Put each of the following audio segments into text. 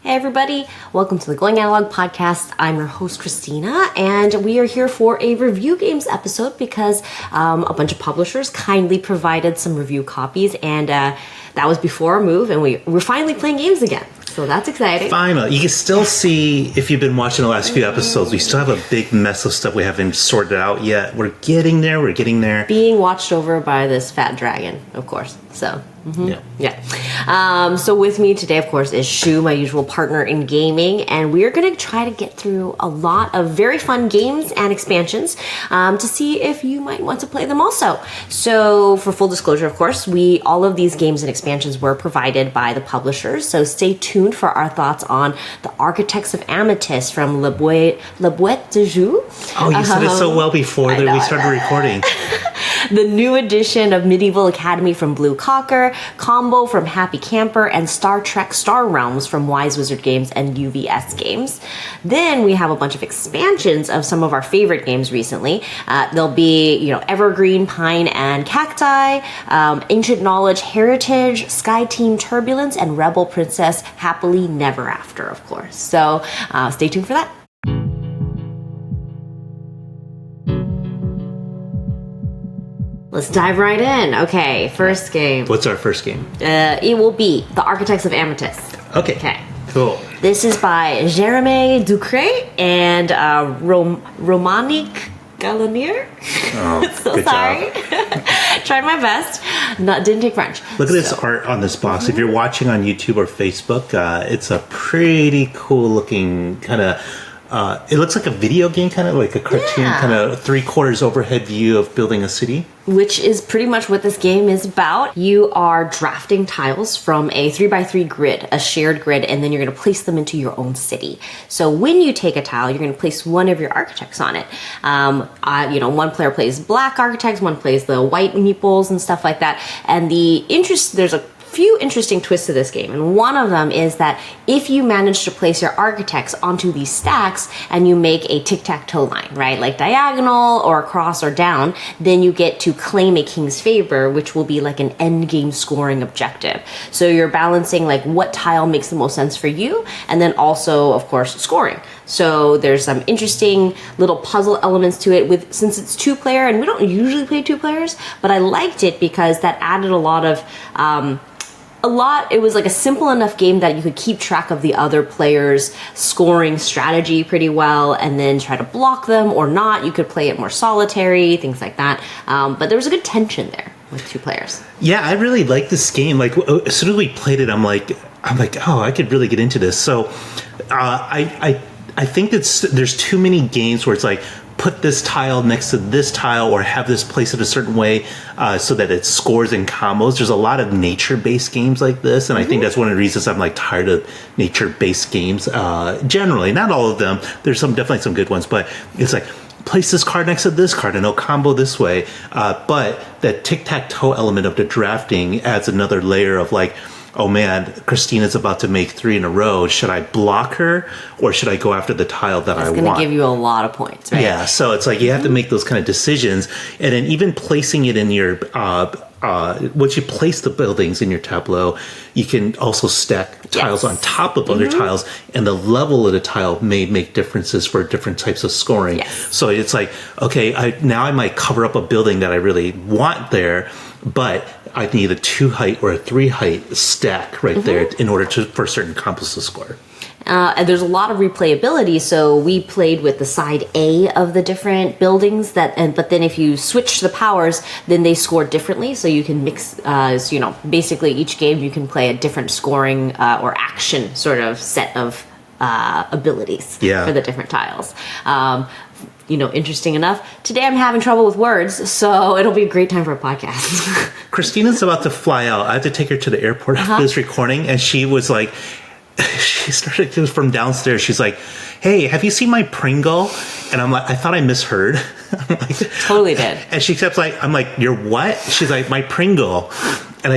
Hey everybody, welcome to the Going Analog podcast. I'm your host Christina, and we are here for a review games episode because a bunch of publishers kindly provided some review copies, and that was before our move, and we're finally playing games again. So that's exciting. Finally. You can still see, if you've been watching the last few episodes, we still have a big mess of stuff we haven't sorted out yet. We're getting there. Being watched over by this fat dragon, of course. So, so with me today, of course, is Shu, my usual partner in gaming, and we are going to try to get through a lot of very fun games and expansions to see if you might want to play them also. So, for full disclosure, of course, all of these games and expansions were provided by the publishers, so stay tuned for our thoughts on the Architects of Amytis from La Boîte de Jeu. Oh, you said it so well before we started recording. The new edition of Medieval Academy from Blue Cocker, Combo from Happy Camper, and Star Trek Star Realms from Wise Wizard Games and UVS Games. Then we have a bunch of expansions of some of our favorite games recently. There'll be, Evergreen, Pine, and Cacti, Ancient Knowledge Heritage, Sky Team Turbulence, and Rebel Princess Happily Never After, of course. So stay tuned for that. Let's dive right in. Okay, first game. What's our first game? It will be The Architects of Amytis. Okay. Cool. This is by Jérémy Ducré and Romanique Galanier. Oh, so good sorry. Tried my best. Didn't take French. Look at this art on this box. If you're watching on YouTube or Facebook, it's a pretty cool looking kind of... it looks like a video game, kind of like a cartoon, kind of 3/4 overhead view of building a city. Which is pretty much what this game is about. You are drafting tiles from a 3x3 grid, a shared grid, and then you're going to place them into your own city. So when you take a tile, you're going to place one of your architects on it. One player plays black architects, one plays the white meeples and stuff like that. And there's a few interesting twists to this game, and one of them is that if you manage to place your architects onto these stacks and you make a tic-tac-toe line, right, like diagonal or across or down, then you get to claim a king's favor, which will be like an end game scoring objective. So you're balancing like what tile makes the most sense for you, and then also, of course, scoring. So there's some interesting little puzzle elements to it since it's 2-player, and we don't usually play 2 players, but I liked it because that added a lot. It was like a simple enough game that you could keep track of the other players' scoring strategy pretty well and then try to block them or not. You could play it more solitary, things like that. But there was a good tension there with 2 players. Yeah, I really like this game. Like, as soon as we played it, I'm like, oh, I could really get into this. So I think there's too many games where it's like, put this tile next to this tile or have this placed in a certain way so that it scores in combos. There's a lot of nature-based games like this, and I think that's one of the reasons I'm like tired of nature-based games generally. Not all of them. There's definitely some good ones, but it's like, place this card next to this card and it'll combo this way. But that tic-tac-toe element of the drafting adds another layer of like, oh man, Christina's about to make 3 in a row. Should I block her or should I go after the tile that I want? It's going to give you a lot of points, right? Yeah, so it's like you have to make those kind of decisions. And then even placing it in your, once you place the buildings in your tableau, you can also stack tiles on top of other tiles. And the level of the tile may make differences for different types of scoring. Yes. So it's like, okay, now I might cover up a building that I really want there, but I need a 2 height or a 3 height stack right there in order for certain combos to score. And there's a lot of replayability, so we played with the side A of the different buildings but then if you switch the powers, then they score differently, so you can mix, basically each game you can play a different scoring or action sort of set of abilities for the different tiles. Interesting enough, today I'm having trouble with words, so it'll be a great time for a podcast. Christina's about to fly out. I have to take her to the airport after this recording, and she was like, she started from downstairs. She's like, hey, have you seen my Pringle? And I'm like, I thought I misheard. Totally did. And she kept like, I'm like, your what? She's like, my Pringle. And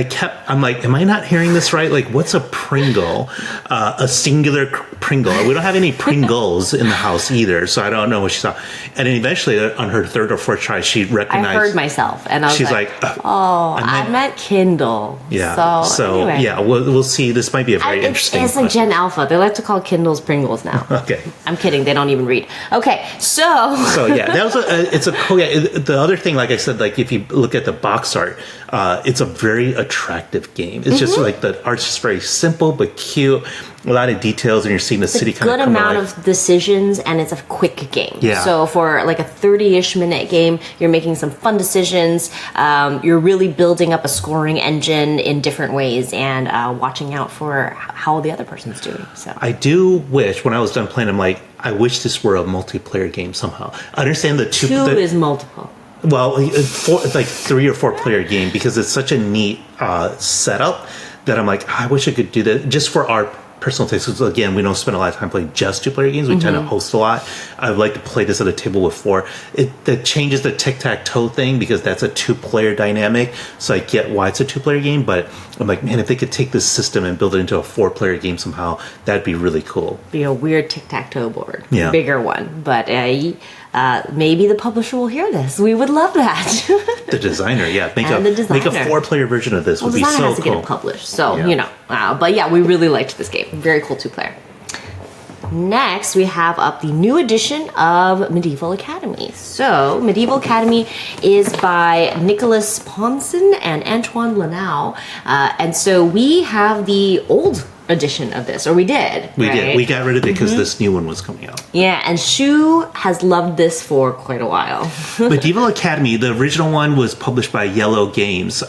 I'm like, am I not hearing this right? Like, what's a Pringle? A singular Pringle. We don't have any Pringles in the house either, so I don't know what she saw. And then eventually, on her third or fourth try, she recognized. I heard myself, and I was she's like, "Oh, I meant Kindle." Yeah. So anyway. yeah, we'll see. This might be a very interesting. It's like Gen Alpha. They like to call Kindles Pringles now. Okay. I'm kidding. They don't even read. Okay, so. So yeah, that was it's a cool. Yeah, the other thing, like I said, like if you look at the box art, it's a very attractive game. It's just like the art's just very simple but cute. A lot of details, and you're seeing the city kind of good come amount to life. of decisions, and it's a quick game. Yeah. So for like a 30-ish minute game, you're making some fun decisions. You're really building up a scoring engine in different ways, and watching out for how the other person's doing. So I do wish when I was done playing, I'm like, I wish this were a multiplayer game somehow. I understand the two is multiple. Well, it's like 3 or 4 player game because it's such a neat setup that I'm like, I wish I could do that just for our personal taste. Because again, we don't spend a lot of time playing just 2-player games. We tend to host a lot. I would like to play this at a table with 4. That changes the tic-tac-toe thing because that's a 2-player dynamic. So I get why it's a 2-player game, but I'm like, man, if they could take this system and build it into a 4-player game somehow, that'd be really cool. Be a weird tic-tac-toe board. Yeah. Bigger one. But maybe the publisher will hear this. We would love that. The designer, yeah. Make And the a designer. 4-player version of this would be so designer has to cool. get it published. So, Yeah. but yeah, we really liked this game. Very cool 2-player. Next, we have up the new edition of Medieval Academy. So, Medieval Academy is by Nicholas Ponson and Antoine Lanau. And so we have the old edition of this, or we did. We right? did. We got rid of it because this new one was coming out. Yeah, and Shu has loved this for quite a while. Medieval Academy, the original one was published by Yellow Games.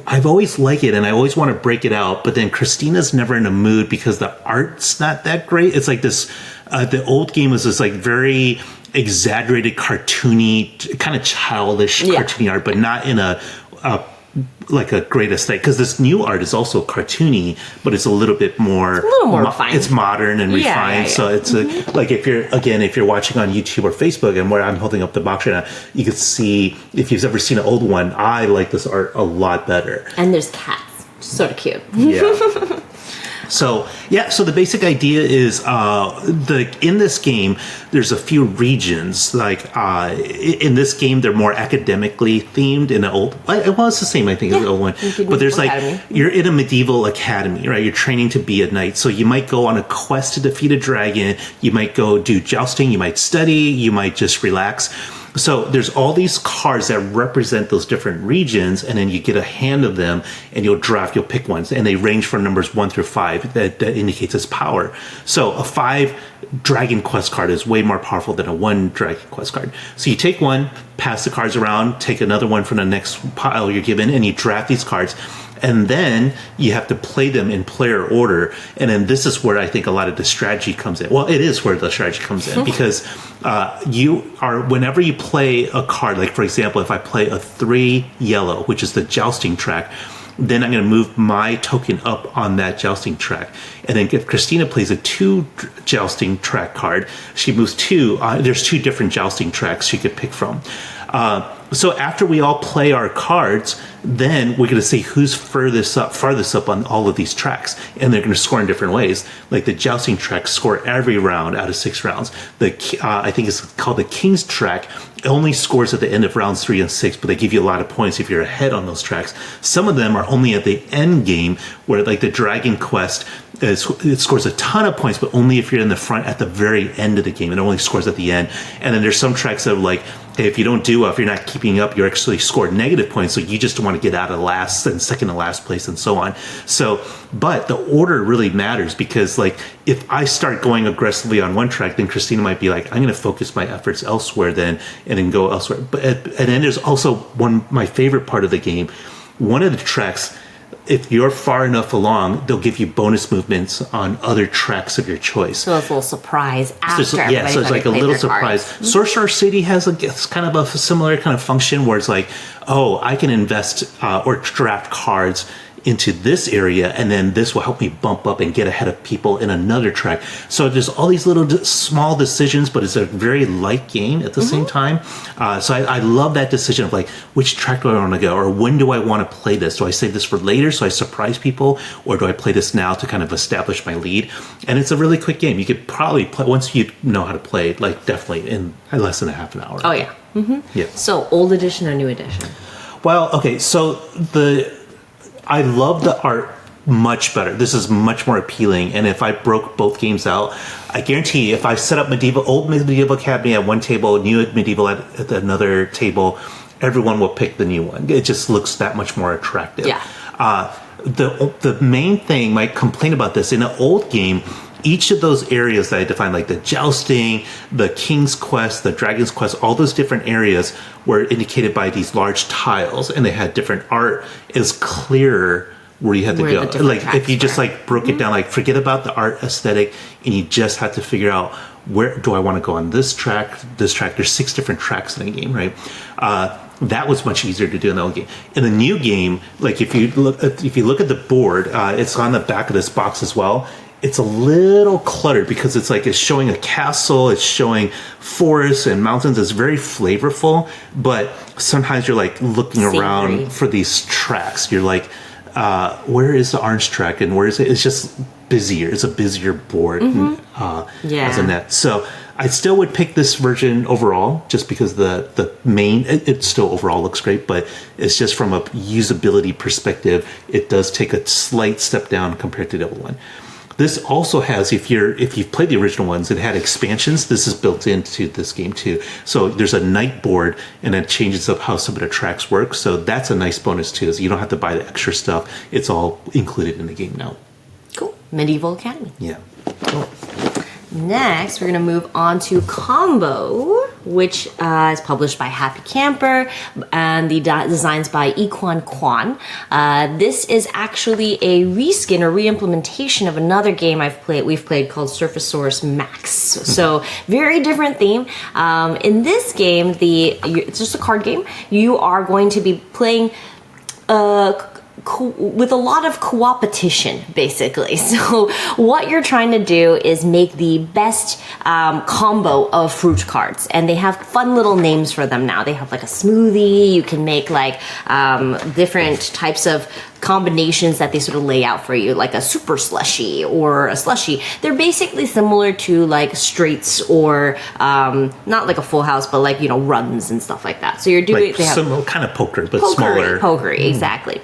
I've always liked it, and I always want to break it out, but then Christina's never in a mood because the art's not that great. It's like this, the old game was this like very exaggerated, cartoony, kind of childish cartoony art, but not in a like a great aesthetic, because this new art is also cartoony, but it's a little bit more refined. It's modern and refined. So it's like if you're watching on YouTube or Facebook, and where I'm holding up the box right now, you can see, if you've ever seen an old one, I like this art a lot better. And there's cats. Sort of cute. Yeah. So the basic idea is in this game there's a few regions. Like in this game they're more academically themed. In the old, well, it's the same, I think, as the old one. But there's like you're in a medieval academy, right? You're training to be a knight. So you might go on a quest to defeat a dragon. You might go do jousting. You might study. You might just relax. So there's all these cards that represent those different regions, and then you get a hand of them, and you'll pick ones, and they range from numbers 1 through 5 that indicates its power. So a 5 Dragon Quest card is way more powerful than a 1 Dragon Quest card. So you take one, pass the cards around, take another one from the next pile you're given, and you draft these cards. And then you have to play them in player order. And then this is where I think a lot of the strategy comes in. Well, it is where the strategy comes in, because whenever you play a card, like for example, if I play a 3 yellow, which is the jousting track, then I'm going to move my token up on that jousting track. And then if Christina plays a 2 jousting track card, she moves 2. There's 2 different jousting tracks she could pick from. So after we all play our cards, then we're going to see who's farthest up on all of these tracks, and they're going to score in different ways. Like the jousting track score every round out of 6 rounds. I think it's called the King's track. It only scores at the end of rounds 3 and 6, but they give you a lot of points if you're ahead on those tracks. Some of them are only at the end game, where like the Dragon Quest, it scores a ton of points, but only if you're in the front at the very end of the game. It only scores at the end. And then there's some tracks that are like, hey, if you don't do well, if you're not keeping up, you actually score negative points, so you just want to get out of last and second to last place and so on. So, but the order really matters, because like if I start going aggressively on one track, then Christina might be like, I'm going to focus my efforts elsewhere then, and then go elsewhere. But and then there's also my favorite part of the game. One of the tracks, if you're far enough along, they'll give you bonus movements on other tracks of your choice. So it's a little surprise after. So it's like a little surprise. Mm-hmm. Sorcerer City has it's kind of a similar kind of function where it's like, oh, I can invest or draft cards into this area, and then this will help me bump up and get ahead of people in another track. So there's all these little small decisions, but it's a very light game at the same time. So I love that decision of like, which track do I want to go, or when do I want to play this? Do I save this for later so I surprise people, or do I play this now to kind of establish my lead? And it's a really quick game. You could probably play, once you know how to play it, like definitely in less than a half an hour. Oh yeah. Yeah. So old edition or new edition? Well, okay, so I love the art much better. This is much more appealing, and if I broke both games out, I guarantee if I set up old Medieval Academy at one table, new Medieval at another table, everyone will pick the new one. It just looks that much more attractive. Yeah. The main thing, my complaint about this, in an old game, each of those areas that I defined, like the jousting, the King's Quest, the Dragon's Quest, all those different areas were indicated by these large tiles, and they had different art. Is clearer where you had to go. Like if you just like broke it down, like forget about the art aesthetic, and you just had to figure out, where do I want to go on this track? There's 6 different tracks in the game, right? That was much easier to do in the old game. In the new game, like if you look at the board, it's on the back of this box as well. It's a little cluttered because it's showing a castle, it's showing forests and mountains. It's very flavorful, but sometimes you're like looking around for these tracks. You're like, where is the orange track and where is it? It's just busier. It's a busier board as a net. So I still would pick this version overall, just because the main, it still overall looks great, but it's just from a usability perspective, it does take a slight step down compared to the other one. This also has, if you've played the original ones, it had expansions. This is built into this game too. So there's a night board, and it changes up how some of the tracks work. So that's a nice bonus too, is you don't have to buy the extra stuff. It's all included in the game now. Cool. Medieval Academy. Yeah. Cool. Next, we're going to move on to Combo, which is published by Happy Camper, and the designs by Equan Kwan. This is actually a reskin or reimplementation of another game we've played called Surfasaurus Max. So very different theme. In this game, it's just a card game. You are going to be playing with a lot of co-opetition, basically. So what you're trying to do is make the best combo of fruit cards, and they have fun little names for them now. They have like a smoothie. You can make like different types of combinations that they sort of lay out for you, like a super slushy or a slushy. They're basically similar to like straights or not like a full house, but like, runs and stuff like that. So you're doing like some kind of poker, but smaller. Pokery, exactly.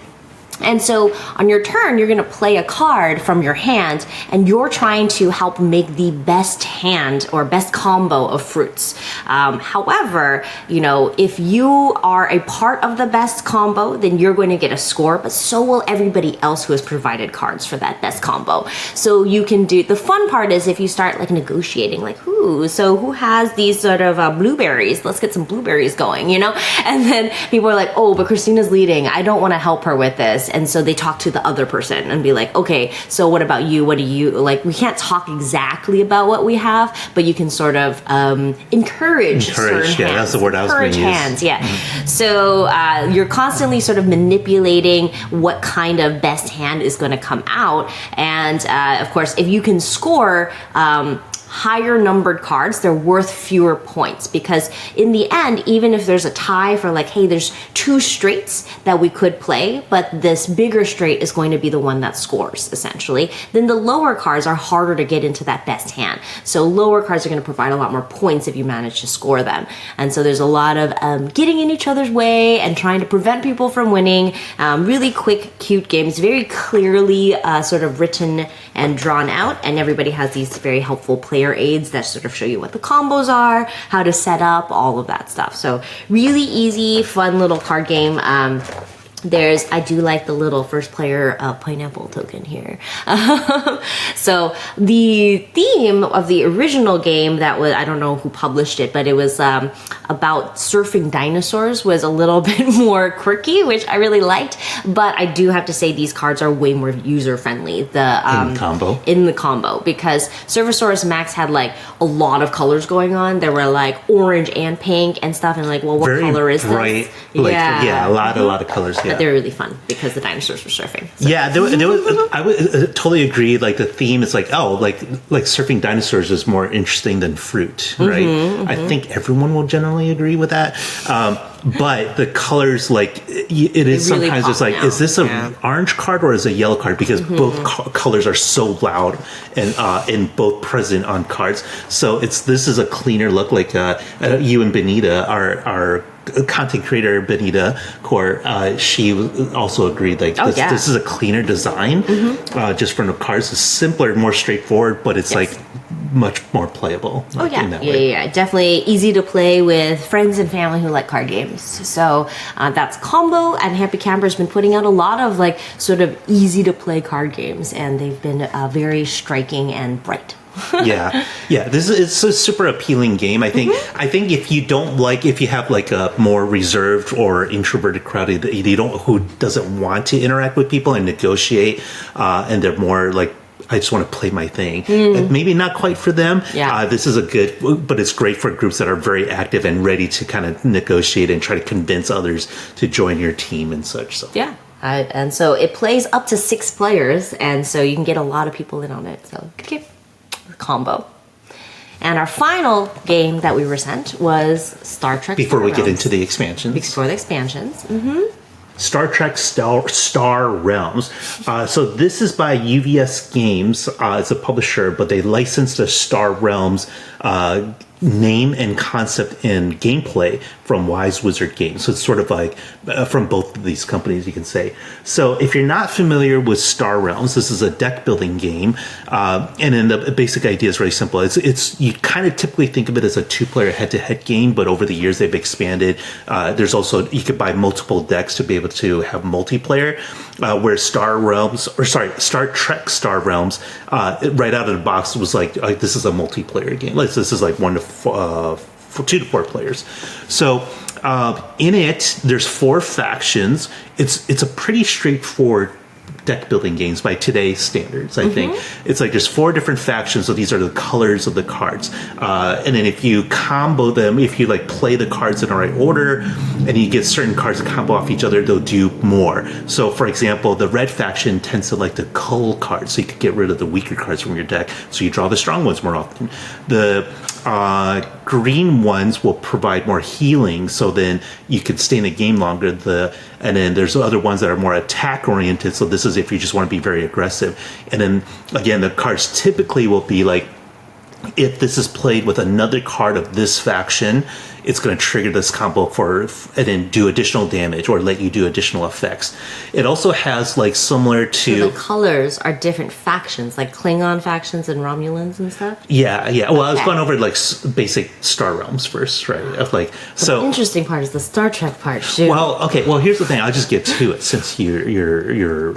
And so on your turn, you're going to play a card from your hand, and you're trying to help make the best hand or best combo of fruits. However, if you are a part of the best combo, then you're going to get a score, but so will everybody else who has provided cards for that best combo. So you can do, the fun part is if you start like negotiating, like, who has these sort of blueberries? Let's get some blueberries going, And then people are like, oh, but Christina's leading. I don't want to help her with this. And so they talk to the other person and be like, okay, so what about you? What do you like? We can't talk exactly about what we have, but you can sort of encourage certain hands. That's the word I was going to use. Hands, yeah. So you're constantly sort of manipulating what kind of best hand is going to come out. And of course, if you can score higher numbered cards, they're worth fewer points, because in the end, even if there's a tie for like, hey, there's 2 straights that we could play, but this bigger straight is going to be the one that scores, essentially, then the lower cards are harder to get into that best hand. So lower cards are going to provide a lot more points if you manage to score them. And so there's a lot of getting in each other's way and trying to prevent people from winning. Really quick, cute games, very clearly sort of written and drawn out, and everybody has these very helpful player aids that sort of show you what the combos are, how to set up, all of that stuff. So really easy, fun little card game. I do like the little first player pineapple token here. So the theme of the original game that was, I don't know who published it, but it was about surfing dinosaurs, was a little bit more quirky, which I really liked. But I do have to say these cards are way more user friendly. In the combo, because Surfasaurus Max had like a lot of colors going on. There were like orange and pink and stuff, and like, well, what color is bright, this? a lot of colors. but they were really fun because the dinosaurs were surfing. So. Yeah, there was, I would totally agree. Like the theme is like, oh, like surfing dinosaurs is more interesting than fruit, right? I think everyone will generally agree with that. But the colors, like it is really sometimes it's like, now. Is this an orange card or is it a yellow card? Because both colors are so loud and both present on cards. So this is a cleaner look. Like you and Benita, our content creator Benita Core, she also agreed. Like this is a cleaner design, just from the cards. It's simpler, more straightforward, but it's like much more playable. Like, yeah. Definitely easy to play with friends and family who like card games. So that's Combo, and Happy Camper's been putting out a lot of like sort of easy to play card games, and they've been very striking and bright. This is a super appealing game. I think if you have like a more reserved or introverted crowd, who doesn't want to interact with people and negotiate, and they're more like, I just want to play my thing. Maybe not quite for them. This is but it's great for groups that are very active and ready to kind of negotiate and try to convince others to join your team and such. So. Yeah. And so it plays up to 6 players, and so you can get a lot of people in on it. So good Combo. And our final game that we were sent was Star Trek. Before we get into the expansions. Before the expansions. Star Trek Star Realms. So this is by UVS Games. It's a publisher, but they licensed the Star Realms name and concept and gameplay from Wise Wizard Games. So it's sort of like from both of these companies, you can say. So if you're not familiar with Star Realms, this is a deck building game, and then the basic idea is really simple. It's you kind of typically think of it as a 2-player head-to-head game, but over the years they've expanded. There's also, you could buy multiple decks to be able to have multiplayer. Where Star Trek Star Realms, right out of the box was like this is a multiplayer game. Like this is like 2 to 4 players. So in it, there's 4 factions. It's a pretty straightforward deck building games by today's standards. I think it's like there's 4 different factions, so these are the colors of the cards, and then if you combo them, if you like play the cards in the right order and you get certain cards that combo off each other, they'll do more. So for example, the red faction tends to like the cull cards, so you could get rid of the weaker cards from your deck, so you draw the strong ones more often. The green ones will provide more healing, so then you can stay in the game longer. And then there's other ones that are more attack oriented, so this is if you just want to be very aggressive. And then again, the cards typically will be like, if this is played with another card of this faction, it's going to trigger this combo and then do additional damage or let you do additional effects. It also has like similar to... So the colors are different factions, like Klingon factions and Romulans and stuff? Yeah. Well, I was going over like basic Star Realms first, right? The interesting part is the Star Trek part, too. Well, okay. Well, here's the thing. I'll just get to it since you're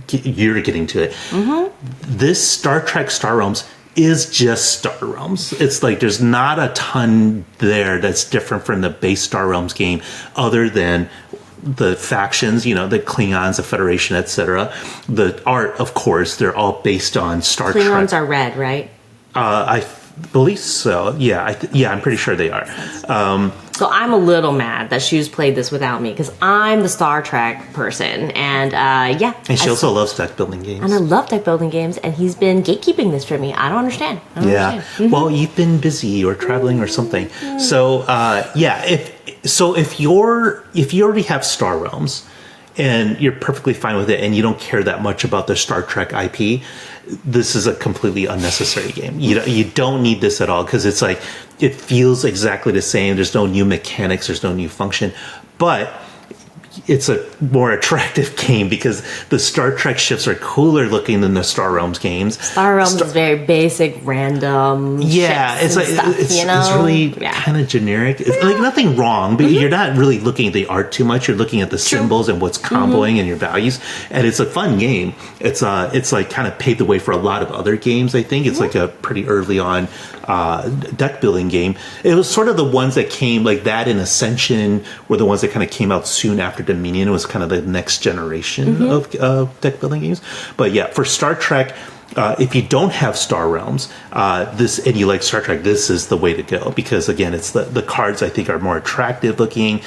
getting to it. This Star Trek Star Realms is just Star Realms. It's like there's not a ton there that's different from the base Star Realms game, other than the factions, the Klingons, the Federation, etc. The art, of course, they're all based on Star Trek. Klingons are red, right? I believe so. Yeah, I'm pretty sure they are. So I'm a little mad that Shoes played this without me, because I'm the Star Trek person, and And she also loves deck building games. And I love deck building games, and he's been gatekeeping this for me. I don't understand. Well, you've been busy or traveling or something. So if you already have Star Realms and you're perfectly fine with it, and you don't care that much about the Star Trek IP, this is a completely unnecessary game. You don't need this at all, because it's like it feels exactly the same. There's no new mechanics. There's no new function. But it's a more attractive game because the Star Trek ships are cooler looking than the Star Realms games. Star Realms is very basic, random. Yeah, it's like stuff, it's really kind of generic. It's like nothing wrong, but you're not really looking at the art too much. You're looking at the symbols and what's comboing and your values, and it's a fun game. It's like kind of paved the way for a lot of other games. I think it's like a pretty early on deck building game. It was sort of the ones that came like that, and Ascension were the ones that kind of came out soon after Dominion. It was kind of the next generation of deck building games. But yeah, for Star Trek, if you don't have Star Realms, and you like Star Trek, this is the way to go, because again, it's the cards I think are more attractive looking.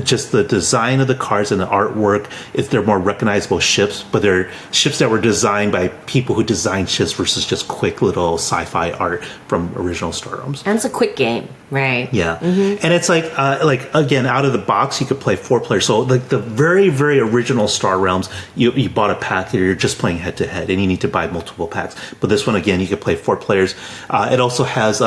Just the design of the cards and the artwork, they're more recognizable ships, but they're ships that were designed by people who designed ships versus just quick little sci-fi art from original Star Realms. And it's a quick game, right? Yeah, and it's like again, out of the box, you could play 4 players. So like the very, very original Star Realms, you bought a pack, or you're just playing head to head, and you need to buy multiple packs. But this one, again, you could play 4 players. It also has,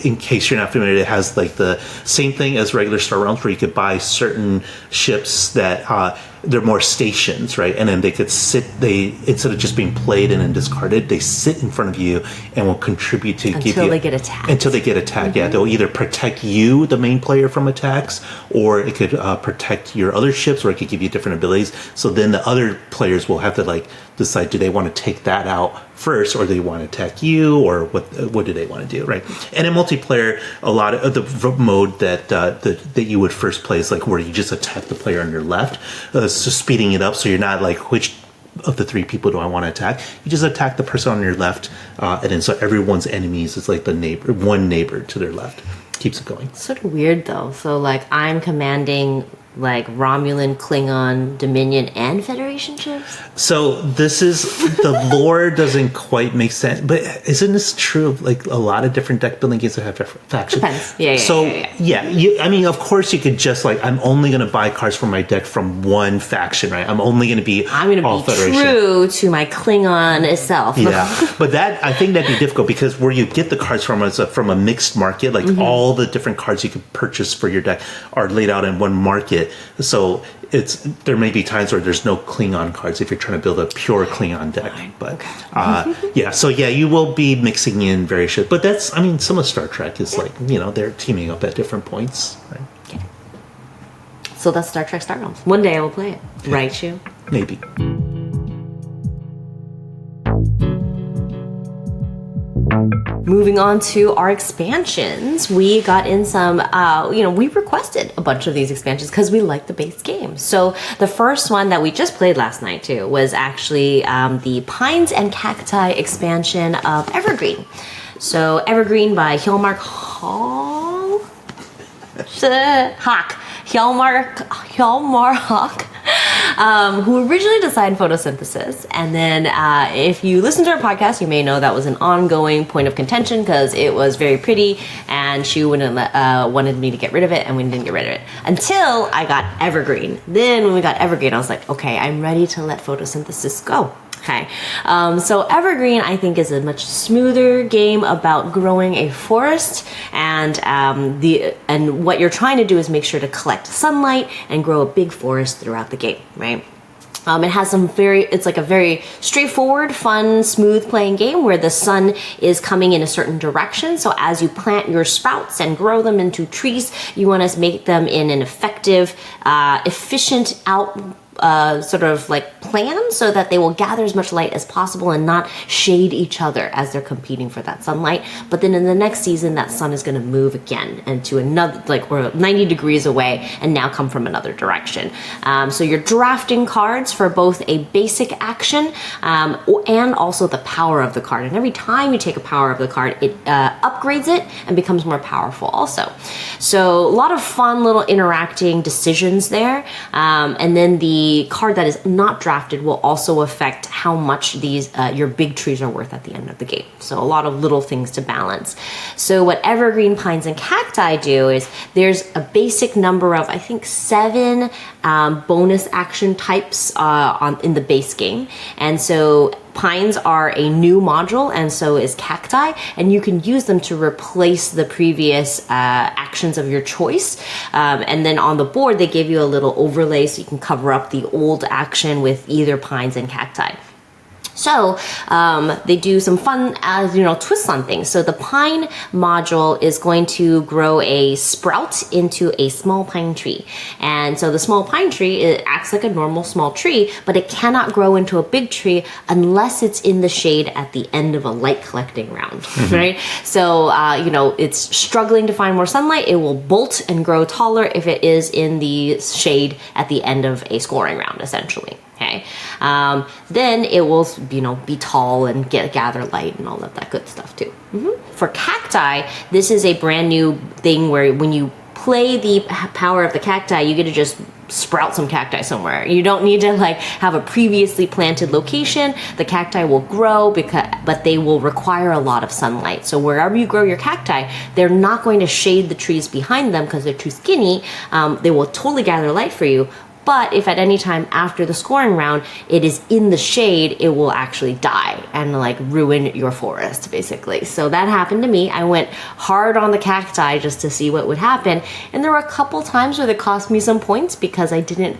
in case you're not familiar, it has like the same thing as regular Star Realms, where you could buy certain ships that they're more stations, right? And then they could sit, instead of just being played and then discarded, they sit in front of you and will contribute to give you... Until they get attacked. Until they get attacked, yeah. They'll either protect you, the main player, from attacks, or it could protect your other ships, or it could give you different abilities. So then the other players will have to decide, do they want to take that out first, or do they want to attack you, or what do they want to do, right? And in multiplayer, a lot of the mode that you would first play is where you just attack the player on your left, so speeding it up, so you're not which of the 3 people do I want to attack? You just attack the person on your left, and then so everyone's enemies is like one neighbor to their left. Keeps it going. Sort of weird though. So I'm commanding Romulan, Klingon, Dominion, and Federation ships? So this is, the lore doesn't quite make sense, but isn't this true of a lot of different deck building games that have factions? Depends. Yeah. Of course you could just I'm only going to buy cards from my deck from one faction, right? I'm only going to be true to my Klingon itself. Yeah, but I think that'd be difficult, because where you get the cards from is from a mixed market, all the different cards you could purchase for your deck are laid out in one market. So there may be times where there's no Klingon cards if you're trying to build a pure Klingon deck. But you will be mixing in various shit. But that's, some of Star Trek is they're teaming up at different points. Right? Okay. So that's Star Trek Star Realms. One day I will play it. Right, Shu? Maybe. Moving on to our expansions, we got in some, we requested a bunch of these expansions because we like the base game. So the first one that we just played last night too was actually the Pines and Cacti expansion of Evergreen. So Evergreen by Hjalmar Hawk, who originally designed photosynthesis. And then if you listen to our podcast, you may know that was an ongoing point of contention because it was very pretty and she wanted me to get rid of it, and we didn't get rid of it until I got Evergreen. Then when we got Evergreen, I was like, okay, I'm ready to let photosynthesis go. Okay, so Evergreen, I think, is a much smoother game about growing a forest, and what you're trying to do is make sure to collect sunlight and grow a big forest throughout the game, right? It has it's a very straightforward, fun, smooth playing game where the sun is coming in a certain direction. So as you plant your sprouts and grow them into trees, you want to make them in an effective, efficient plan so that they will gather as much light as possible and not shade each other as they're competing for that sunlight. But then in the next season, that sun is going to move again and to another, we're 90 degrees away and now come from another direction. So you're drafting cards for both a basic action and also the power of the card. And every time you take a power of the card, it upgrades it and becomes more powerful also. So a lot of fun little interacting decisions there. And then the card that is not drafted will also affect how much your big trees are worth at the end of the game. So a lot of little things to balance. So what Evergreen, Pines, and Cacti do is there's a basic number of, I think, 7 bonus action types in the base game. And so Pines are a new module, and so is Cacti, and you can use them to replace the previous actions of your choice. And then on the board, they give you a little overlay so you can cover up the old action with either Pines and Cacti. So they do some fun, twists on things. So the pine module is going to grow a sprout into a small pine tree. And so the small pine tree, it acts like a normal small tree, but it cannot grow into a big tree unless it's in the shade at the end of a light collecting round, right? So, it's struggling to find more sunlight. It will bolt and grow taller if it is in the shade at the end of a scoring round, essentially. Okay, then it will, be tall and gather light and all of that good stuff too. For cacti, this is a brand new thing where when you play the power of the cacti, you get to just sprout some cacti somewhere. You don't need to have a previously planted location. The cacti will grow but they will require a lot of sunlight. So wherever you grow your cacti, they're not going to shade the trees behind them because they're too skinny. They will totally gather light for you. But if at any time after the scoring round it is in the shade, it will actually die and ruin your forest, basically. So that happened to me. I went hard on the cacti just to see what would happen. And there were a couple times where it cost me some points because I didn't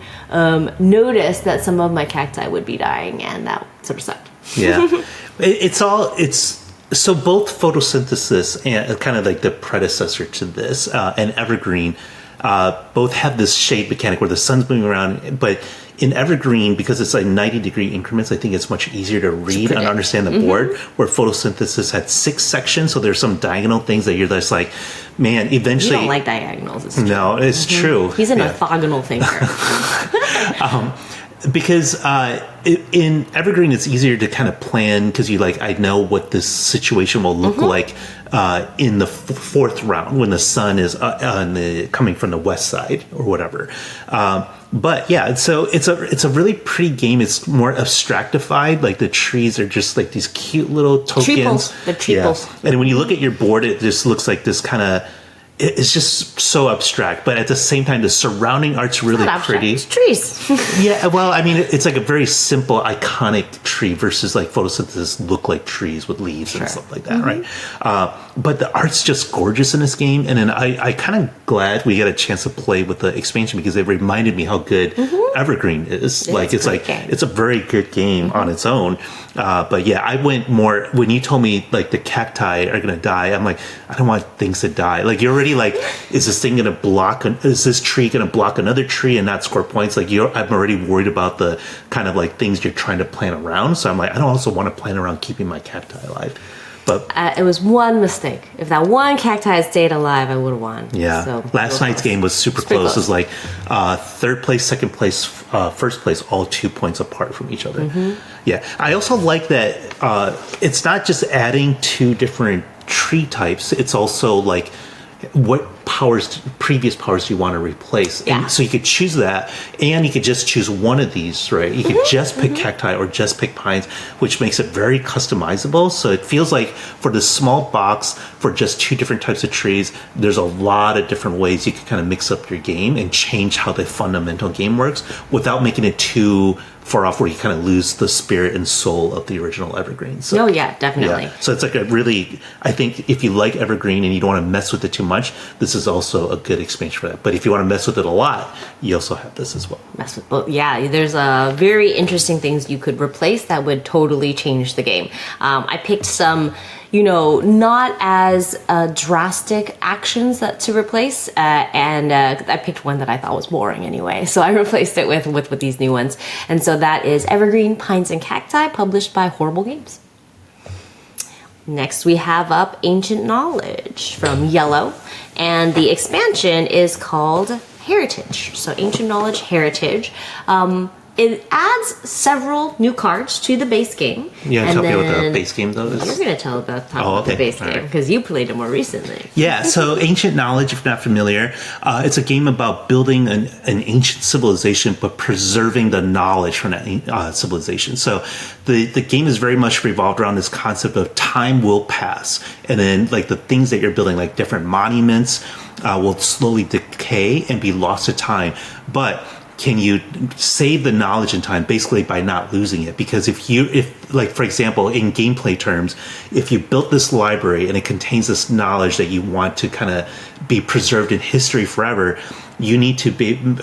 notice that some of my cacti would be dying, and that sort of sucked. Yeah. So both photosynthesis and kind of the predecessor to this and Evergreen both have this shade mechanic where the sun's moving around, but in Evergreen, because it's 90-degree increments, I think it's much easier to read and understand the board, where photosynthesis had 6 sections, so there's some diagonal things that you're just man, eventually... You don't like diagonals, it's true. No, it's true. He's an orthogonal thinker. Because in Evergreen, it's easier to kind of plan because I know what this situation will look like in the fourth round when the sun is coming from the west side or whatever. But yeah, so it's a really pretty game. It's more abstractified. The trees are just these cute little tokens. The treeples. Yeah. And when you look at your board, it just looks like this kind of... It's just so abstract, but at the same time, the surrounding art's really pretty. It's trees. Yeah, well, I mean, it's a very simple, iconic tree versus photosynthesis look like trees with leaves and stuff like that, right? But the art's just gorgeous in this game, and then I kind of glad we got a chance to play with the expansion because it reminded me how good Evergreen is. It's a very good game on its own. But yeah, I went more when you told me the cacti are gonna die. I'm I don't want things to die. You're already is this thing gonna block? Is this tree gonna block another tree and not score points? I'm already worried about the kind of things you're trying to plan around. So I'm I don't also want to plan around keeping my cacti alive. But it was one mistake. If that one cacti had stayed alive, I would have won. Yeah. So last night's game was super close. It was third place, second place, first place, all 2 points apart from each other. Yeah. I also like that it's not just adding 2 different tree types. It's also what previous powers do you want to replace? Yeah. And so you could choose that, and you could just choose one of these, right? You could just pick cacti or just pick pines, which makes it very customizable. So it feels for the small box, for just 2 different types of trees, there's a lot of different ways you can kind of mix up your game and change how the fundamental game works without making it too far off where you kind of lose the spirit and soul of the original Evergreen. So, yeah, definitely. Yeah. So it's a really, I think if you like Evergreen and you don't want to mess with it too much, this is also a good expansion for that. But if you want to mess with it a lot, you also have this as well. There's very interesting things you could replace that would totally change the game. I picked some not as drastic actions to replace, and I picked one that I thought was boring anyway, so I replaced it with these new ones. And so that is Evergreen, Pines, and Cacti, published by Horrible Games. Next we have up Ancient Knowledge from Yellow, and the expansion is called Heritage. So Ancient Knowledge Heritage. It adds several new cards to the base game. You want to tell me what the base game, though, is? You're going to talk about the base game, because you played it more recently. Yeah, so Ancient Knowledge, if you're not familiar, it's a game about building an ancient civilization, but preserving the knowledge from that civilization. So the game is very much revolved around this concept of time will pass. And then, the things that you're building, different monuments, will slowly decay and be lost to time. But can you save the knowledge in time basically by not losing it? Because if for example, in gameplay terms, if you built this library and it contains this knowledge that you want to kind of be preserved in history forever, you need to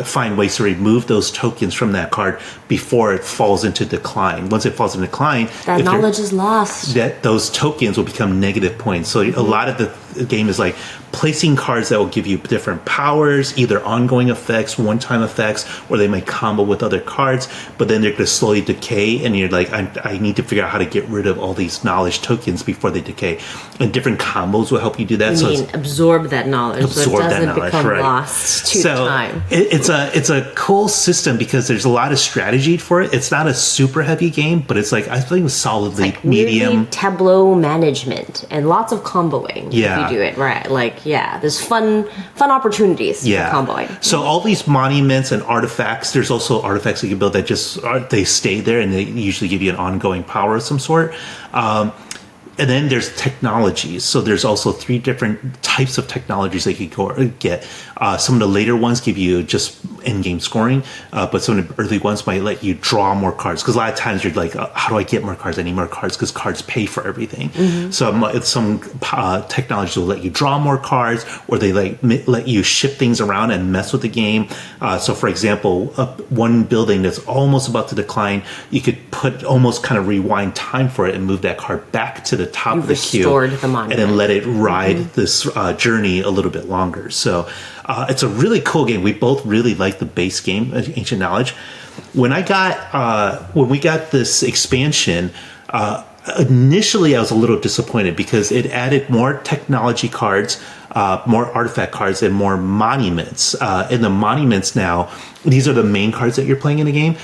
find ways to remove those tokens from that card before it falls into decline. Once it falls into decline, that knowledge is lost. Those tokens will become negative points. So a lot of game is like placing cards that will give you different powers, either ongoing effects, one-time effects, or they might combo with other cards, but then they're going to slowly decay, and you're like, I need to figure out how to get rid of all these knowledge tokens before they decay. And different combos will help you do that. You mean absorb that knowledge so it doesn't become lost to time. It's a cool system because there's a lot of strategy for it. It's not a super heavy game, but it's like, I think it's solidly medium. Tableau management and lots of comboing if you do it right. Like, there's fun opportunities for comboing. So all these monuments and artifacts, there's also artifacts that you build that just they stay there, and they usually give you an ongoing power of some sort. And then there's technologies. So there's also 3 different types of technologies that you can get. Some of the later ones give you just in-game scoring, but some of the early ones might let you draw more cards. Because a lot of times you're like, how do I get more cards? I need more cards because cards pay for everything. Some technologies will let you draw more cards, or they let you shift things around and mess with the game. So for example, one building that's almost about to decline, you could almost kind of rewind time for it and move that card back to the top of the queue, and then let it ride this journey a little bit longer. So it's a really cool game. We both really like the base game, Ancient Knowledge. When we got this expansion, initially I was a little disappointed because it added more technology cards, more artifact cards, and more monuments. And the monuments now, these are the main cards that you're playing in the game.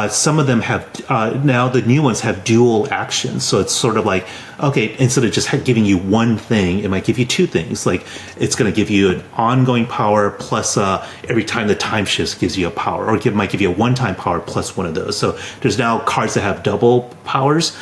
Some of them have, now the new ones have dual actions. So it's sort of like, okay, instead of just giving you one thing, it might give you 2 things. Like it's going to give you an ongoing power plus every time the time shifts gives you a power, or it might give you a one-time power plus one of those. So there's now cards that have double powers,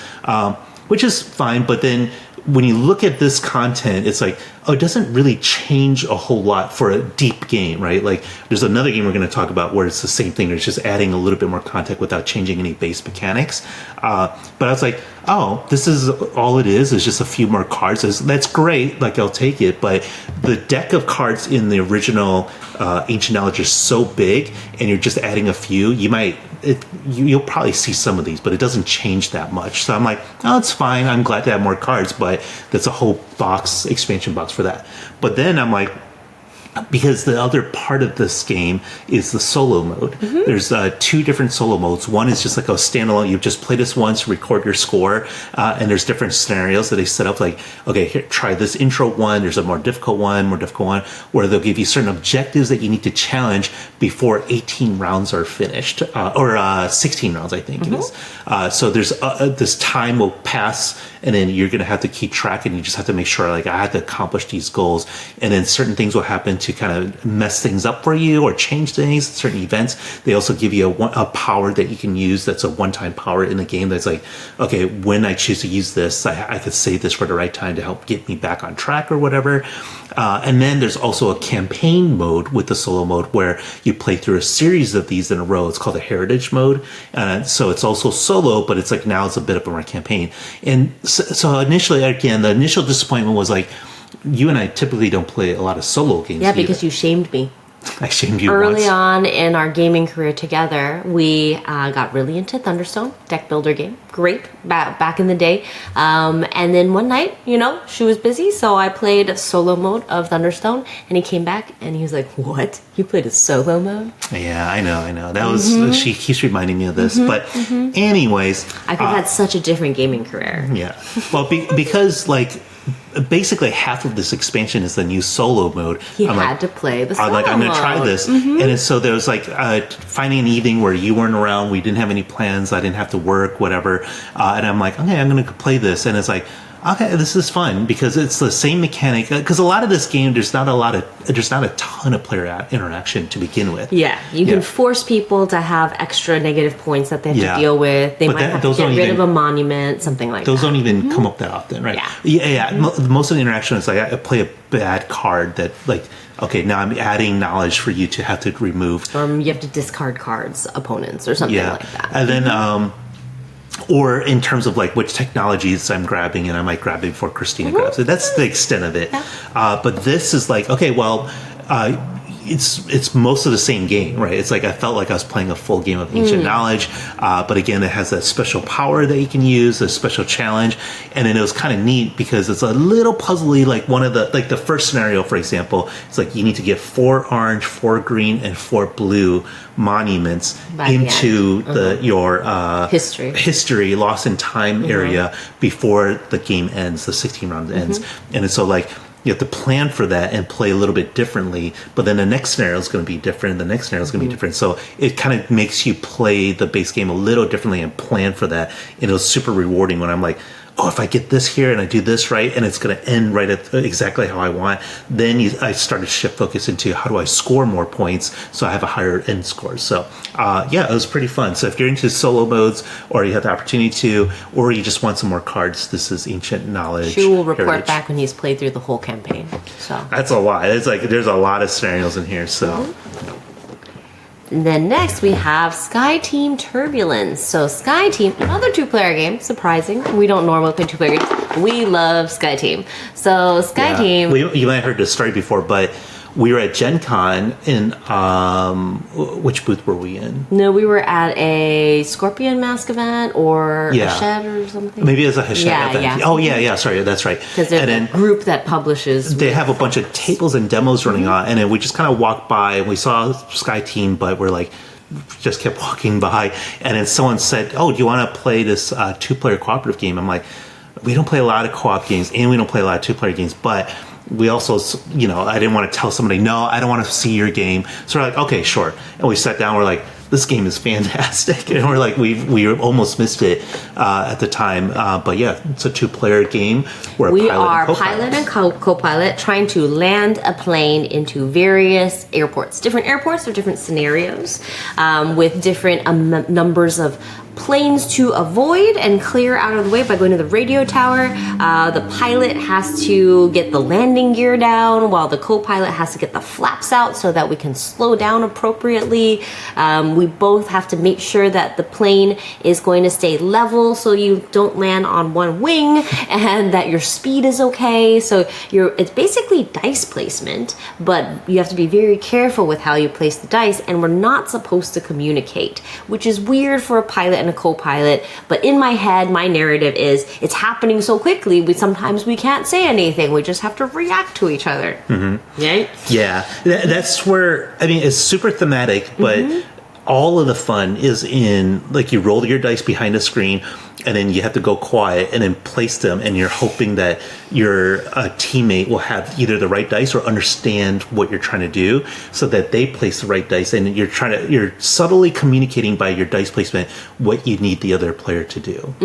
which is fine. But then when you look at this content, it's like, it doesn't really change a whole lot for a deep game, right? Like there's another game we're going to talk about where it's the same thing. It's just adding a little bit more content without changing any base mechanics. But I was like, this is all it is just a few more cards. That's great. Like I'll take it. But the deck of cards in the original Ancient Knowledge is so big, and you're just adding a few, you'll probably see some of these, but it doesn't change that much. So I'm like, it's fine. I'm glad to have more cards, but that's a whole expansion box for that. But then I'm like, because the other part of this game is the solo mode. There's 2 different solo modes. One is just like a standalone. You just play this once, record your score, and there's different scenarios that they set up. Like, okay, here, try this intro one. There's a more difficult one, where they'll give you certain objectives that you need to challenge before 18 rounds are finished, or 16 rounds, I think it is. So there's this time will pass, and then you're going to have to keep track, and you just have to make sure, like, I have to accomplish these goals, and then certain things will happen to kind of mess things up for you or change things, certain events. They also give you a power that you can use that's a one-time power in the game that's like, okay, when I choose to use this, I could save this for the right time to help get me back on track or whatever. And then there's also a campaign mode with the solo mode where you play through a series of these in a row. It's called a heritage mode. So it's also solo, but it's like now it's a bit of a more campaign. And so initially, again, the initial disappointment was like, you and I typically don't play a lot of solo games. Yeah, because you shamed me. I shamed you Early once. on in our gaming career together, we got really into Thunderstone, deck builder game. Great, back in the day. And then one night, she was busy, so I played solo mode of Thunderstone, and he came back, and he was like, what? You played a solo mode? Yeah, I know. That was, she keeps reminding me of this. But anyways. I could have had such a different gaming career. Yeah. Well, because, like, basically half of this expansion is the new solo mode. He had to play the solo mode. I'm going to try this. And so there was like finding an evening where you weren't around, we didn't have any plans, I didn't have to work, whatever. And I'm like, okay, I'm going to play this. And it's like, okay, this is fun because it's the same mechanic. Because a lot of this game, there's not a ton of player interaction to begin with. Yeah, you can force people to have extra negative points that they have to deal with. They might have to get rid of a monument, something like that. Those don't even come up that often, right? Yeah. Most of the interaction is like I play a bad card that like, okay, now I'm adding knowledge for you to have to remove. You have to discard cards, opponents, or something like that. And then or in terms of like which technologies I'm grabbing, and I might grab it before Christina grabs it. That's the extent of it. Yeah. But this is like, okay, well, it's most of the same game, right? It's like I felt like I was playing a full game of Ancient Knowledge, but again, it has that special power that you can use, a special challenge, and then it was kind of neat because it's a little puzzly. Like one of the first scenario, for example, it's like you need to get 4 orange, 4 green, and 4 blue monuments into your history lost in time area before the game ends, the 16 rounds ends, and it's so like. You have to plan for that and play a little bit differently, but then the next scenario is going to be different. The next scenario is going to be different. So it kind of makes you play the base game a little differently and plan for that. And it was super rewarding when I'm like, oh, if I get this here and I do this right, and it's going to end right at exactly how I want, then I started to shift focus into how do I score more points so I have a higher end score. So, it was pretty fun. So if you're into solo modes or you have the opportunity to, or you just want some more cards, this is Ancient Knowledge. Shu will report back when he's played through the whole campaign. So that's a lot. It's like there's a lot of scenarios in here. So. And then next we have Sky Team Turbulence. So Sky Team, another 2-player game, surprising. We don't normally play 2-player games. We love Sky Team. So Sky Team... You might have heard this story before, but we were at Gen Con in... which booth were we in? No, we were at a Scorpion Mask event or Hachette or something. Maybe it's a Hachette event. Yeah. Oh, yeah, sorry, that's right. Because they're a group that publishes... They have a bunch of tables and demos running on, and then we just kind of walked by, and we saw Sky Team, but we're like... just kept walking by, and then someone said, oh, do you want to play this 2-player cooperative game? I'm like, we don't play a lot of co-op games, and we don't play a lot of 2-player games, but we also, I didn't want to tell somebody, no, I don't want to see your game. So we're like, okay, sure. And we sat down, we're like, this game is fantastic. And we're like, we almost missed it at the time. But yeah, it's a 2-player game. We are pilot and co-pilot trying to land a plane into various airports. Different airports or different scenarios with different numbers of planes to avoid and clear out of the way by going to the radio tower. The pilot has to get the landing gear down while the co-pilot has to get the flaps out so that we can slow down appropriately. We both have to make sure that the plane is going to stay level so you don't land on one wing and that your speed is okay. So it's basically dice placement, but you have to be very careful with how you place the dice, and we're not supposed to communicate, which is weird for a pilot and a co-pilot. But in my head, my narrative is it's happening so quickly, sometimes we can't say anything. We just have to react to each other. Right? Yeah. That's where, it's super thematic, but all of the fun is in, like, you roll your dice behind a screen, and then you have to go quiet and then place them, and you're hoping that your teammate will have either the right dice or understand what you're trying to do so that they place the right dice, and you're subtly communicating by your dice placement what you need the other player to do.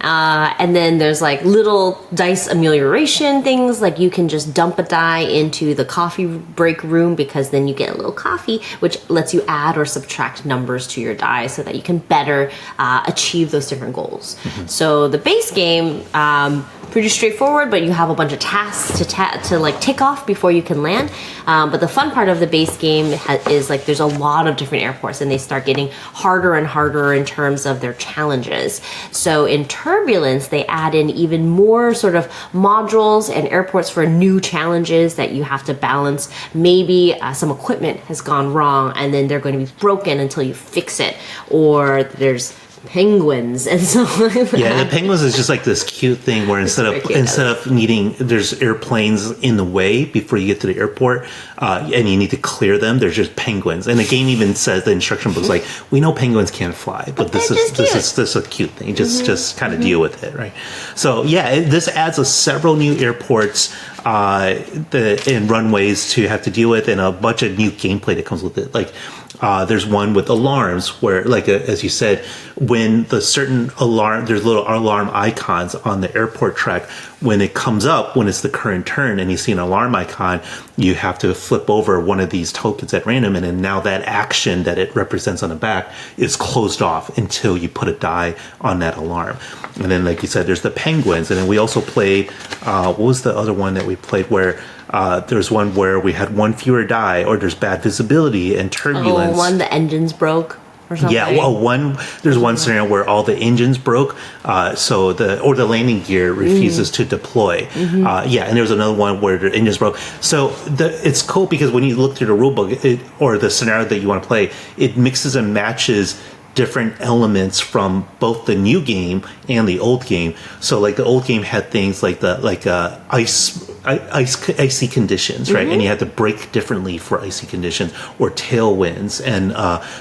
And then there's like little dice amelioration things, like you can just dump a die into the coffee break room because then you get a little coffee, which lets you add or subtract numbers to your die so that you can better achieve those different goals. So the base game, pretty straightforward, but you have a bunch of tasks to like tick off before you can land. But the fun part of the base game is like there's a lot of different airports, and they start getting harder and harder in terms of their challenges. So in Turbulence, they add in even more sort of modules and airports for new challenges that you have to balance. Maybe some equipment has gone wrong, and then they're going to be broken until you fix it, or there's penguins and so yeah, the penguins is just like this cute thing where instead of needing, there's airplanes in the way before you get to the airport, and you need to clear them. There's just penguins, and the game even says, the instruction book's like, we know penguins can't fly, but this is a cute thing. Just kind of deal with it, right? So yeah, this adds several new airports and runways to have to deal with, and a bunch of new gameplay that comes with it. Like there's one with alarms where, like as you said, when there's little alarm icons on the airport track. When it comes up, when it's the current turn and you see an alarm icon, you have to flip over one of these tokens at random, and then now that action that it represents on the back is closed off until you put a die on that alarm. And then, like you said, there's the penguins, and then we also played, what was the other one that we played where there's one where we had one fewer die, or there's bad visibility and turbulence. Oh, the engines broke. or something? Yeah, well, there's one scenario where all the engines broke, so the landing gear refuses to deploy. And there's another one where the engines broke. So it's cool because when you look through the rule book or the scenario that you want to play, it mixes and matches different elements from both the new game and the old game. So like the old game had things like icy conditions, right? And you had to brake differently for icy conditions or tailwinds. And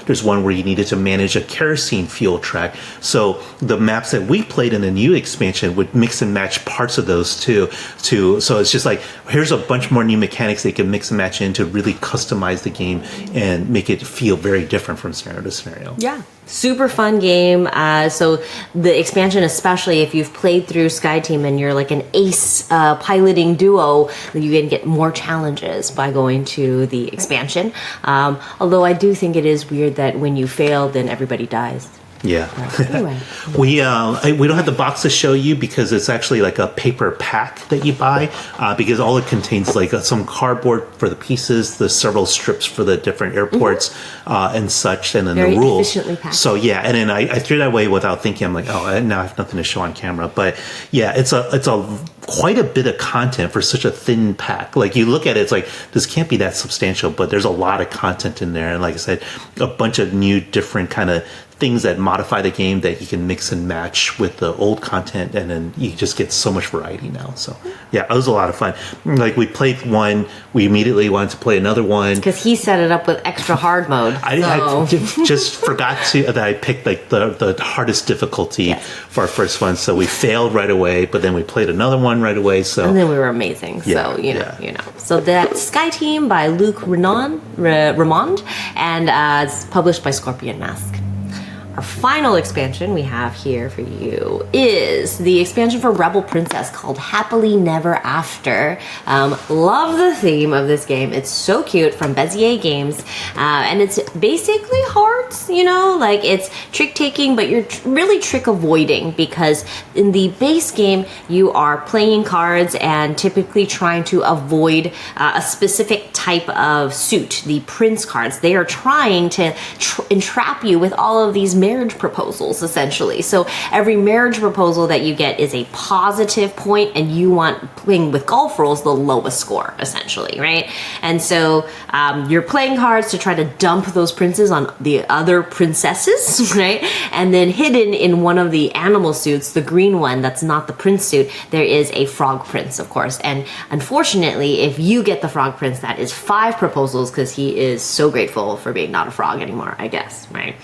there's one where you needed to manage a kerosene fuel track. So the maps that we played in the new expansion would mix and match parts of those too. So it's just like, here's a bunch more new mechanics they can mix and match in to really customize the game and make it feel very different from scenario to scenario. Yeah. Super fun game. So the expansion, especially if you've played through SkyTeam and you're like an ace piloting duo, you can get more challenges by going to the expansion. Although I do think it is weird that when you fail, then everybody dies. Yeah. Anyway. We don't have the box to show you because it's actually like a paper pack that you buy because all it contains is like some cardboard for the pieces, the several strips for the different airports and such, and then Very the rules. efficiently packed. So yeah, and then I threw that away without thinking. I'm like, now I have nothing to show on camera. But yeah, it's a quite a bit of content for such a thin pack. Like you look at it, it's like this can't be that substantial, but there's a lot of content in there. And like I said, a bunch of new different kind of things that modify the game that you can mix and match with the old content, and then you just get so much variety now. So yeah, it was a lot of fun. Like we played one, we immediately wanted to play another one Because he set it up with extra hard mode. I just forgot that I picked like the hardest difficulty for our first one, so we failed right away. But then we played another one right away. So and then we were amazing. So you know. So that's SkyTeam by Luc Ramond, and it's published by Scorpion Mask. Our final expansion we have here for you is the expansion for Rebel Princess called Happily Never After. Love the theme of this game. It's so cute, from Bezier Games. And it's basically hearts, like it's trick taking, but you're really trick avoiding, because in the base game, you are playing cards and typically trying to avoid a specific type of suit, the prince cards. They are trying to entrap you with all of these marriage proposals, essentially. So every marriage proposal that you get is a positive point, and you want, playing with golf rules, the lowest score, essentially, right? And so you're playing cards to try to dump those princes on the other princesses, right? And then hidden in one of the animal suits, the green one that's not the prince suit, there is a frog prince, of course. And unfortunately, if you get the frog prince, that is 5 proposals, because he is so grateful for being not a frog anymore, I guess, right?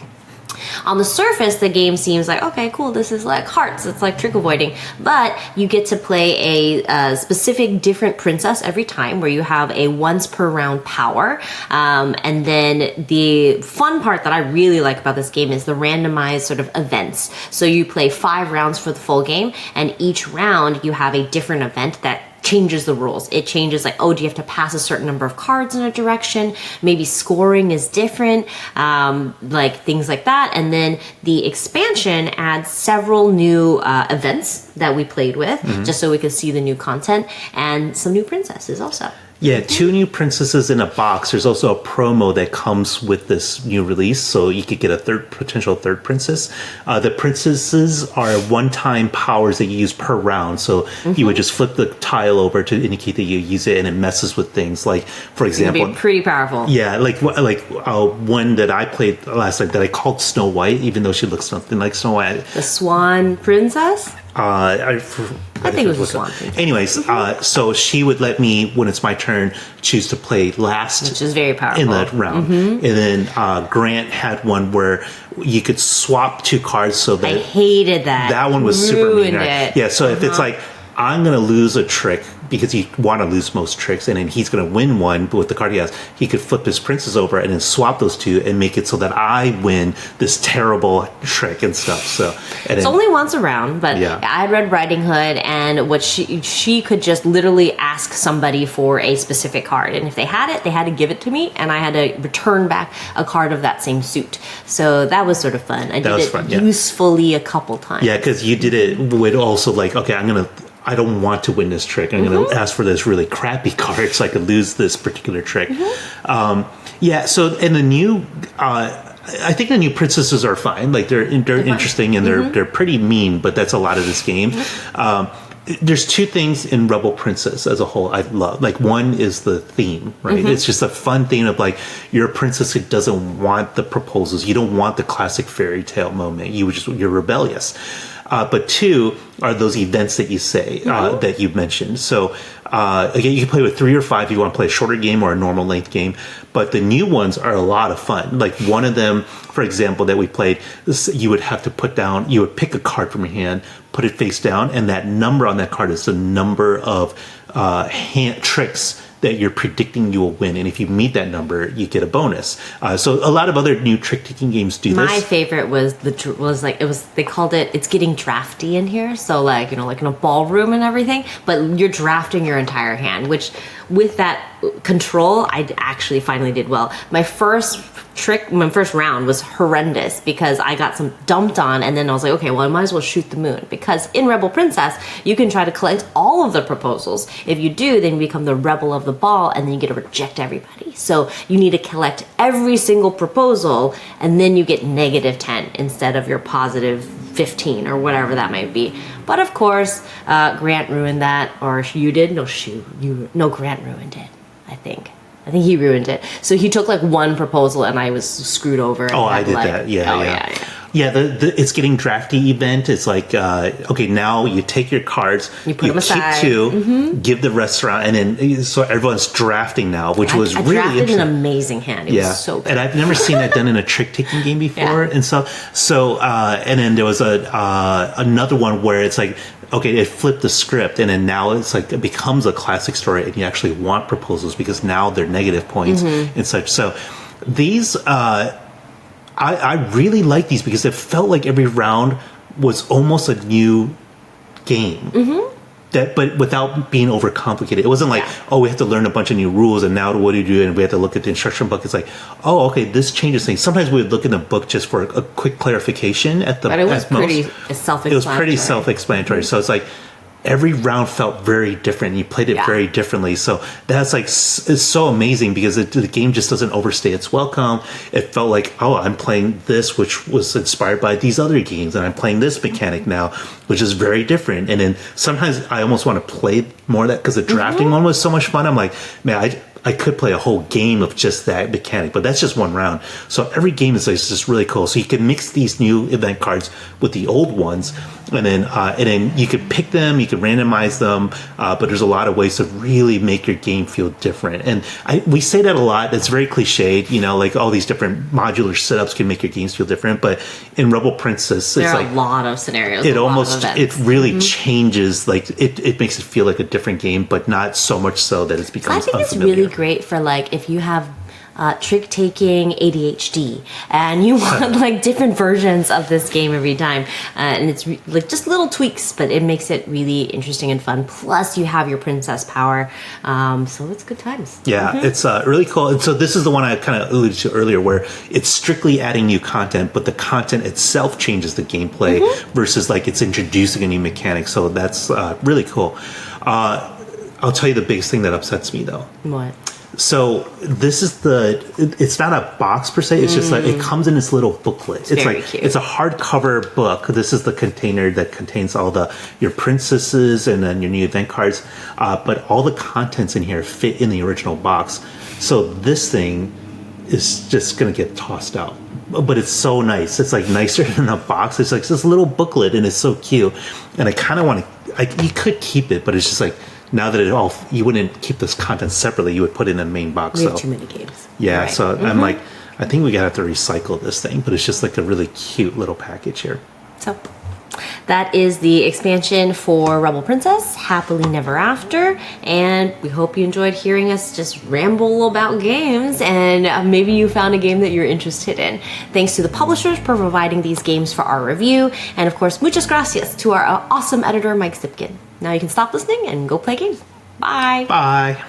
On the surface, the game seems like, okay, cool, this is like hearts, it's like trick avoiding, but you get to play a specific different princess every time, where you have a once per round power. And then the fun part that I really like about this game is the randomized sort of events. So you play 5 rounds for the full game, and each round you have a different event that changes the rules. It changes, like, do you have to pass a certain number of cards in a direction? Maybe scoring is different, like things like that. And then the expansion adds several new events that we played with, just so we could see the new content, and some new princesses also. Yeah, 2 new princesses in a box. There's also a promo that comes with this new release, so you could get a potential third princess. The princesses are one-time powers that you use per round. So you would just flip the tile over to indicate that you use it, and it messes with things. Like, for example, it can be pretty powerful. Yeah, like one that I played last night that I called Snow White, even though she looks nothing like Snow White. The Swan Princess? I think it was a swan. Anyways, so she would let me, when it's my turn, choose to play last, which is very powerful in that round. And then Grant had one where you could swap 2 cards. So that I hated that. That one was super mean. Right? It. Yeah. So if it's like, I'm going to lose a trick, because you want to lose most tricks, and then he's going to win one, but with the card he has, he could flip his princes over and then swap those 2 and make it so that I win this terrible trick and stuff. So it's only once a round, but I read Riding Hood, and what she could just literally ask somebody for a specific card, and if they had it, they had to give it to me, and I had to return back a card of that same suit. So that was sort of fun. I did it usefully a couple times. Yeah, because you did it with also like, okay, I don't want to win this trick. I'm going to ask for this really crappy card so I could lose this particular trick. So in the new I think the new princesses are fine. Like they're interesting and they're pretty mean, but that's a lot of this game. There's two things in Rebel Princess as a whole I love. Like one is the theme, right? It's just a fun theme of like you're a princess who doesn't want the proposals. You don't want the classic fairy tale moment. You're rebellious. But two are those events that you say that you mentioned. So again, you can play with 3 or 5 if you want to play a shorter game or a normal length game. But the new ones are a lot of fun. Like one of them, for example, that we played, you would have to you would pick a card from your hand, put it face down, and that number on that card is the number of hand tricks that you're predicting you will win, and if you meet that number, you get a bonus. So a lot of other new trick-taking games do this. My favorite was they called it, it's getting drafty in here. So like, like in a ballroom and everything, but you're drafting your entire hand, which with that control, I actually finally did well. My first round was horrendous because I got some dumped on, and then I was like, okay, well, I might as well shoot the moon, because in Rebel Princess, you can try to collect all of the proposals. If you do, then you become the rebel of the ball, and then you get to reject everybody. So you need to collect every single proposal, and then you get -10 instead of your positive 15 or whatever that might be. But of course, Grant ruined that, or you did? No, Grant ruined it, I think he ruined it. So he took like one proposal and I was screwed over. Oh, I did that. Yeah. Yeah, the it's getting drafty event. It's like, okay, now you take your cards, you put them aside, keep 2, give the rest around, and then so everyone's drafting now, which was really drafted interesting. an amazing hand. It was so good. And I've never seen that done in a trick-taking game before, and so and then there was another one where it's like, okay, it flipped the script, and then now it's like it becomes a classic story, and you actually want proposals because now they're negative points and such. So these. I really like these because it felt like every round was almost a new game. But without being overcomplicated. It wasn't like, oh, we have to learn a bunch of new rules, and now what do you do? And we have to look at the instruction book. It's like, oh, okay, this changes things. Sometimes we would look in the book just for a quick clarification at the But it was pretty self-explanatory. It was pretty self-explanatory. So it's like, every round felt very different. You played it very differently. So that's like, it's so amazing because the game just doesn't overstay its welcome. It felt like, oh, I'm playing this, which was inspired by these other games. And I'm playing this mechanic now, which is very different. And then sometimes I almost want to play more of that because the drafting one was so much fun. I'm like, man, I could play a whole game of just that mechanic, but that's just one round. So every game is just really cool. So you can mix these new event cards with the old ones, and then you could pick them, you could randomize them, but there's a lot of ways to really make your game feel different. And we say that a lot. It's very cliched, like all these different modular setups can make your games feel different. But in Rebel Princess, there it's are like a lot of scenarios. It really changes. Like it makes it feel like a different game, but not so much so that it becomes unfamiliar. It's really great for like if you have trick-taking ADHD and you want like different versions of this game every time, and it's like just little tweaks, but it makes it really interesting and fun. Plus you have your princess power, so it's good times. It's really cool. And so this is the one I kind of alluded to earlier, where it's strictly adding new content, but the content itself changes the gameplay versus like it's introducing a new mechanic. So that's really cool. I'll tell you the biggest thing that upsets me though. What? So this is it's not a box per se, it's just like it comes in this little booklet. It's like cute. It's a hardcover book. This is the container that contains all your princesses and then your new event cards, but all the contents in here fit in the original box. So this thing is just gonna get tossed out, but it's so nice. It's like nicer than a box. It's like this little booklet and it's so cute, and I kind of want to, you could keep it, but it's just like, now that you wouldn't keep this content separately, you would put it in a main box. We have too many games. Yeah, right. So I'm like, I think we gotta have to recycle this thing, but it's just like a really cute little package here. So that is the expansion for Rebel Princess, Happily Never After, and we hope you enjoyed hearing us just ramble about games, and maybe you found a game that you're interested in. Thanks to the publishers for providing these games for our review, and of course, muchas gracias to our awesome editor, Mike Zipkin. Now you can stop listening and go play a game. Bye. Bye.